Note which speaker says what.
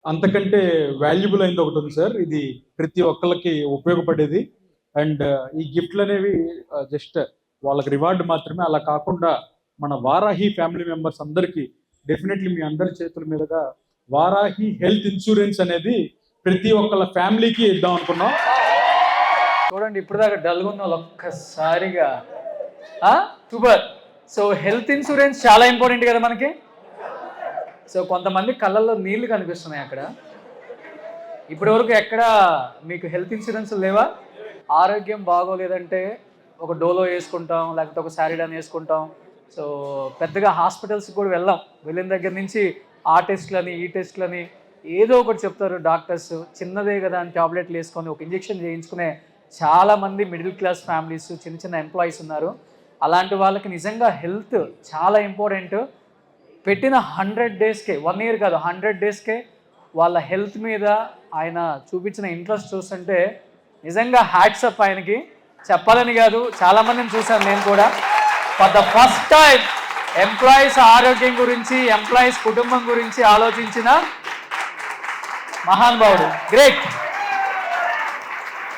Speaker 1: అంతకంటే వాల్యుబుల్ అయింది ఒకటి ఉంది సార్. ఇది ప్రతి ఒక్కళ్ళకి ఉపయోగపడేది. అండ్ ఈ గిఫ్ట్లు అనేవి జస్ట్ వాళ్ళకి రివార్డ్ మాత్రమే. అలా కాకుండా మన వారాహి ఫ్యామిలీ మెంబర్స్ అందరికీ డెఫినెట్లీ మీ అందరి చేతుల మీదుగా వారాహి హెల్త్ ఇన్సూరెన్స్ అనేది ప్రతి ఒక్కళ్ళ ఫ్యామిలీకి ఇద్దాం అనుకున్నాం.
Speaker 2: చూడండి, ఇప్పుడు దాకా డల్గా ఉన్న వాళ్ళు ఒక్కసారిగా సూపర్. సో హెల్త్ ఇన్సూరెన్స్ చాలా ఇంపార్టెంట్ కదా మనకి. సో కొంతమంది కళ్ళల్లో నీళ్లు కనిపిస్తున్నాయి అక్కడ. ఇప్పటి వరకు ఎక్కడ మీకు హెల్త్ ఇన్సూరెన్స్ లేవా? ఆరోగ్యం బాగోలేదంటే ఒక డోలో వేసుకుంటాం, లేకపోతే ఒక శారీడాన్ వేసుకుంటాం. సో పెద్దగా హాస్పిటల్స్కి కూడా వెళ్ళిన దగ్గర నుంచి ఆ టెస్ట్లని ఈ టెస్ట్లని ఏదో ఒకటి చెప్తారు డాక్టర్స్. చిన్నదే కదా అని టాబ్లెట్లు వేసుకొని ఒక ఇంజెక్షన్ చేయించుకునే చాలామంది మిడిల్ క్లాస్ ఫ్యామిలీస్, చిన్న చిన్న ఎంప్లాయీస్ ఉన్నారు. అలాంటి వాళ్ళకి నిజంగా హెల్త్ చాలా ఇంపార్టెంట్. పెట్టిన 100 డేస్కే, 1 ఇయర్ కాదు 100 డేస్కే వాళ్ళ హెల్త్ మీద ఆయన చూపించిన ఇంట్రెస్ట్ చూస్తుంటే నిజంగా హ్యాట్స్ అప్ ఆయనకి. చెప్పాలని కాదు, చాలామందిని చూశాను నేను కూడా. For the first time employees ఆరోగ్యం గురించి, ఎంప్లాయీస్ కుటుంబం గురించి ఆలోచించిన మహానుభావుడు. గ్రేట్.